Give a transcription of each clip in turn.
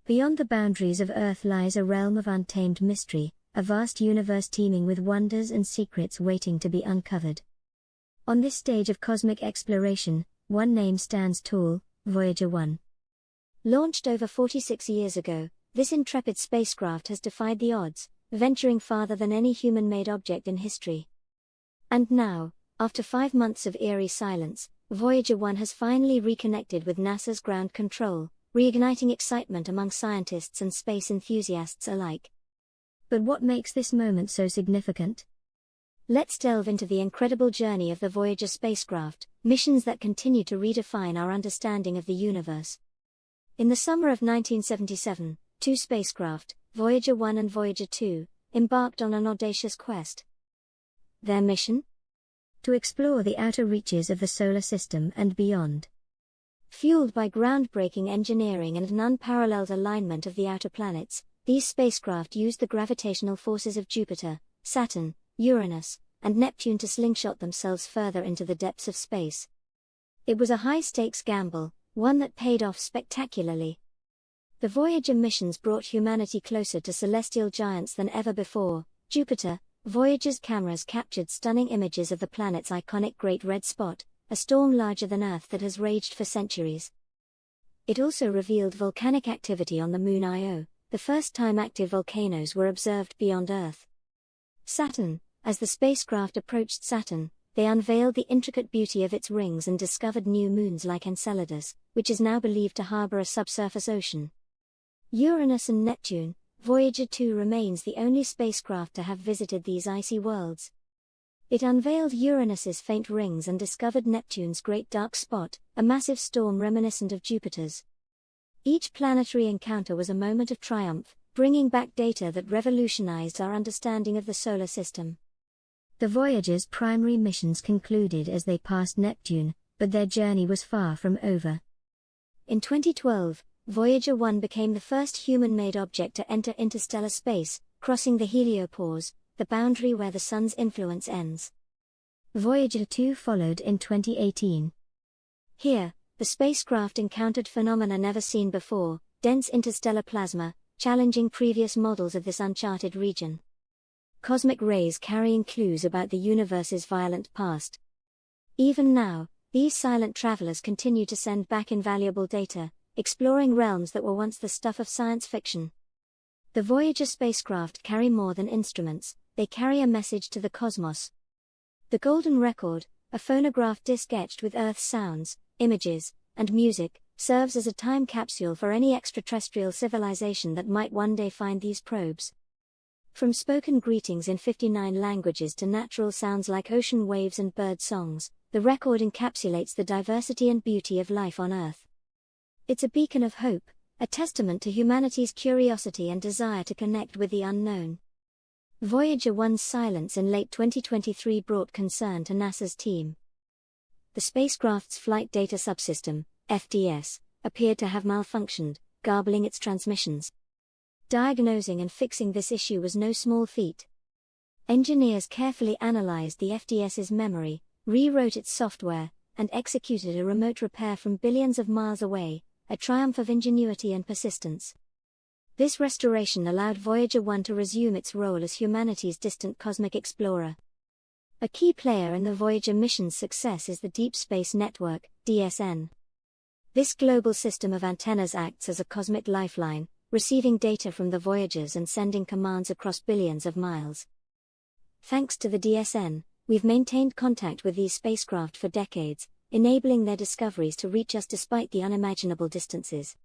Beyond the boundaries of Earth lies a realm of untamed mystery, a vast universe teeming with wonders and secrets waiting to be uncovered. On this stage of cosmic exploration, one name stands tall: Voyager 1. Launched over 46 years ago, this intrepid spacecraft has defied the odds, venturing farther than any human-made object in history. And now, after 5 months of eerie silence, Voyager 1 has finally reconnected with NASA's ground control, reigniting excitement among scientists and space enthusiasts alike. But what makes this moment so significant? Let's delve into the incredible journey of the Voyager spacecraft, missions that continue to redefine our understanding of the universe. In the summer of 1977, two spacecraft, Voyager 1 and Voyager 2, embarked on an audacious quest. Their mission? To explore the outer reaches of the solar system and beyond. Fueled by groundbreaking engineering and an unparalleled alignment of the outer planets, these spacecraft used the gravitational forces of Jupiter, Saturn, Uranus, and Neptune to slingshot themselves further into the depths of space. It was a high-stakes gamble, one that paid off spectacularly. The Voyager missions brought humanity closer to celestial giants than ever before. Jupiter, Voyager's cameras captured stunning images of the planet's iconic Great Red Spot, a storm larger than Earth that has raged for centuries. It also revealed volcanic activity on the Moon Io, the first time active volcanoes were observed beyond Earth. Saturn, as the spacecraft approached Saturn, they unveiled the intricate beauty of its rings and discovered new moons like Enceladus, which is now believed to harbor a subsurface ocean. Uranus and Neptune, Voyager 2 remains the only spacecraft to have visited these icy worlds. It unveiled Uranus's faint rings and discovered Neptune's great dark spot, a massive storm reminiscent of Jupiter's. Each planetary encounter was a moment of triumph, bringing back data that revolutionized our understanding of the solar system. The Voyager's primary missions concluded as they passed Neptune, but their journey was far from over. In 2012, Voyager 1 became the first human-made object to enter interstellar space, crossing the heliopause, the boundary where the Sun's influence ends. Voyager 2 followed in 2018. Here, the spacecraft encountered phenomena never seen before: dense interstellar plasma, challenging previous models of this uncharted region. Cosmic rays carrying clues about the universe's violent past. Even now, these silent travelers continue to send back invaluable data, exploring realms that were once the stuff of science fiction. The Voyager spacecraft carry more than instruments, they carry a message to the cosmos. The Golden Record, a phonograph disc etched with Earth's sounds, images, and music, serves as a time capsule for any extraterrestrial civilization that might one day find these probes. From spoken greetings in 59 languages to natural sounds like ocean waves and bird songs, the record encapsulates the diversity and beauty of life on Earth. It's a beacon of hope, a testament to humanity's curiosity and desire to connect with the unknown. Voyager 1's silence in late 2023 brought concern to NASA's team. The spacecraft's Flight Data Subsystem, FDS, appeared to have malfunctioned, garbling its transmissions. Diagnosing and fixing this issue was no small feat. Engineers carefully analyzed the FDS's memory, rewrote its software, and executed a remote repair from billions of miles away, a triumph of ingenuity and persistence. This restoration allowed Voyager 1 to resume its role as humanity's distant cosmic explorer. A key player in the Voyager mission's success is the Deep Space Network, DSN. This global system of antennas acts as a cosmic lifeline, receiving data from the Voyagers and sending commands across billions of miles. Thanks to the DSN, we've maintained contact with these spacecraft for decades, enabling their discoveries to reach us despite the unimaginable distances.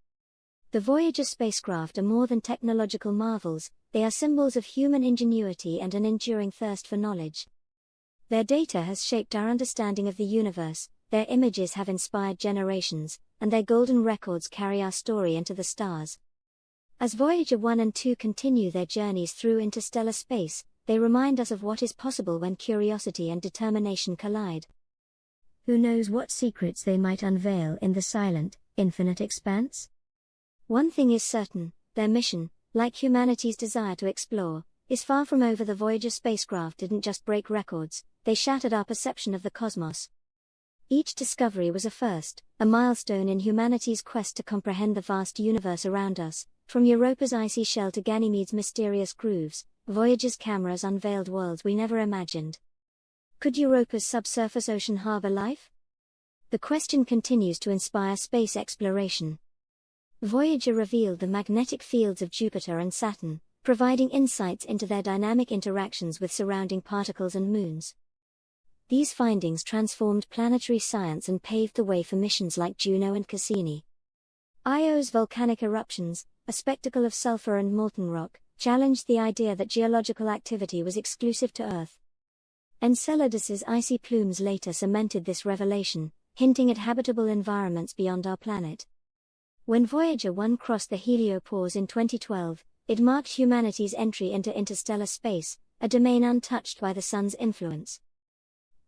The Voyager spacecraft are more than technological marvels, they are symbols of human ingenuity and an enduring thirst for knowledge. Their data has shaped our understanding of the universe, their images have inspired generations, and their golden records carry our story into the stars. As Voyager 1 and 2 continue their journeys through interstellar space, they remind us of what is possible when curiosity and determination collide. Who knows what secrets they might unveil in the silent, infinite expanse? One thing is certain, their mission, like humanity's desire to explore, is far from over. The Voyager spacecraft didn't just break records, they shattered our perception of the cosmos. Each discovery was a first, a milestone in humanity's quest to comprehend the vast universe around us, From Europa's icy shell to Ganymede's mysterious grooves, Voyager's cameras unveiled worlds we never imagined. Could Europa's subsurface ocean harbor life? The question continues to inspire space exploration. Voyager revealed the magnetic fields of Jupiter and Saturn, providing insights into their dynamic interactions with surrounding particles and moons. These findings transformed planetary science and paved the way for missions like Juno and Cassini. Io's volcanic eruptions, a spectacle of sulfur and molten rock, challenged the idea that geological activity was exclusive to Earth. Enceladus's icy plumes later cemented this revelation, hinting at habitable environments beyond our planet. When Voyager 1 crossed the heliopause in 2012, it marked humanity's entry into interstellar space, a domain untouched by the Sun's influence.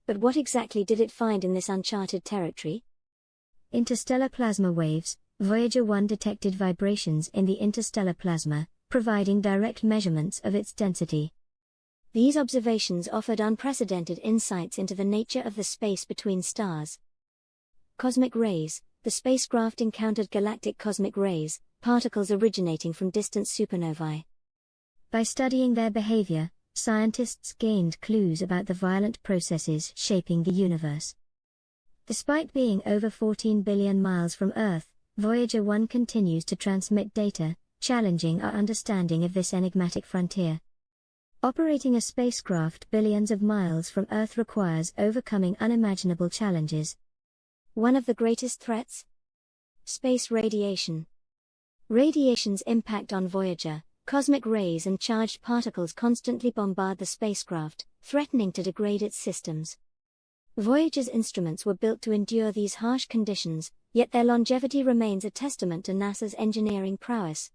But what exactly did it find in this uncharted territory? Interstellar plasma waves. Voyager 1 detected vibrations in the interstellar plasma, providing direct measurements of its density. These observations offered unprecedented insights into the nature of the space between stars. Cosmic rays. The spacecraft encountered galactic cosmic rays, particles originating from distant supernovae. By studying their behavior, scientists gained clues about the violent processes shaping the universe. Despite being over 14 billion miles from Earth, Voyager 1 continues to transmit data, challenging our understanding of this enigmatic frontier. Operating a spacecraft billions of miles from Earth requires overcoming unimaginable challenges. One of the greatest threats? Space radiation. Radiation's impact on Voyager. Cosmic rays and charged particles constantly bombard the spacecraft, threatening to degrade its systems. Voyager's instruments were built to endure these harsh conditions, yet their longevity remains a testament to NASA's engineering prowess.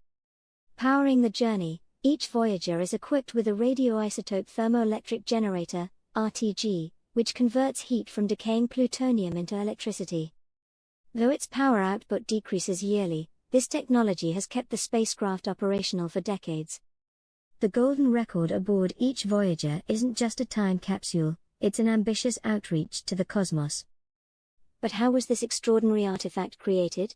Powering the journey, each Voyager is equipped with a radioisotope thermoelectric generator, RTG, which converts heat from decaying plutonium into electricity. Though its power output decreases yearly, this technology has kept the spacecraft operational for decades. The golden record aboard each Voyager isn't just a time capsule, it's an ambitious outreach to the cosmos. But how was this extraordinary artifact created?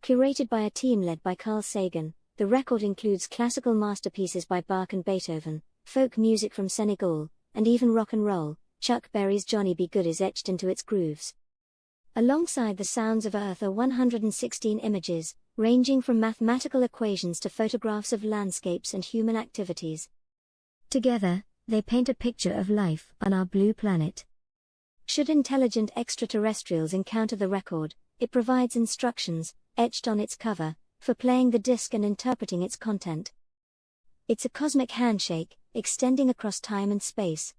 Curated by a team led by Carl Sagan, the record includes classical masterpieces by Bach and Beethoven, folk music from Senegal, and even rock and roll. Chuck Berry's Johnny B. Good is etched into its grooves. Alongside the sounds of Earth are 116 images, ranging from mathematical equations to photographs of landscapes and human activities. Together, they paint a picture of life on our blue planet. Should intelligent extraterrestrials encounter the record, it provides instructions, etched on its cover, for playing the disc and interpreting its content. It's a cosmic handshake, extending across time and space.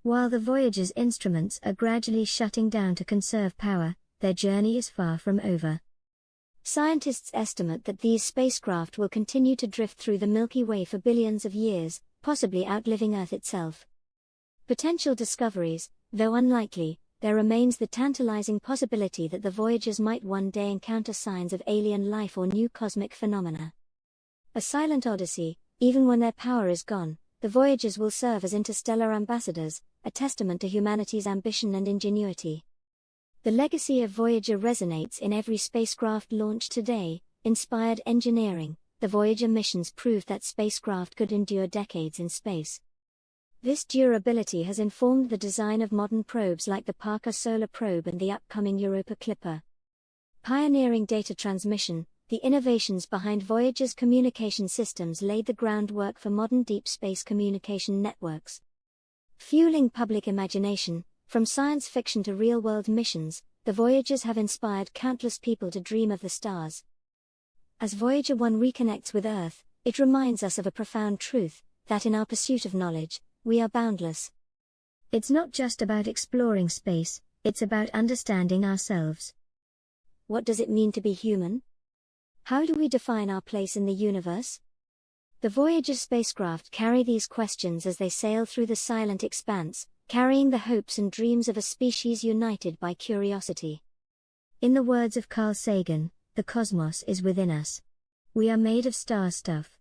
While the Voyager's instruments are gradually shutting down to conserve power, their journey is far from over. Scientists estimate that these spacecraft will continue to drift through the Milky Way for billions of years, possibly outliving Earth itself. Potential discoveries. Though unlikely, there remains the tantalizing possibility that the Voyagers might one day encounter signs of alien life or new cosmic phenomena. A silent odyssey. Even when their power is gone, the Voyagers will serve as interstellar ambassadors, a testament to humanity's ambition and ingenuity. The legacy of Voyager resonates in every spacecraft launched today. Inspired engineering. The Voyager missions proved that spacecraft could endure decades in space. This durability has informed the design of modern probes like the Parker Solar Probe and the upcoming Europa Clipper. Pioneering data transmission. The innovations behind Voyager's communication systems laid the groundwork for modern deep space communication networks. Fueling public imagination. From science fiction to real-world missions, the Voyagers have inspired countless people to dream of the stars. As Voyager 1 reconnects with Earth, it reminds us of a profound truth, that in our pursuit of knowledge, we are boundless. It's not just about exploring space, it's about understanding ourselves. What does it mean to be human? How do we define our place in the universe? The Voyager spacecraft carry these questions as they sail through the silent expanse, carrying the hopes and dreams of a species united by curiosity. In the words of Carl Sagan, the cosmos is within us. We are made of star stuff.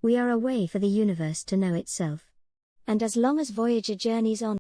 We are a way for the universe to know itself. And as long as Voyager journeys on,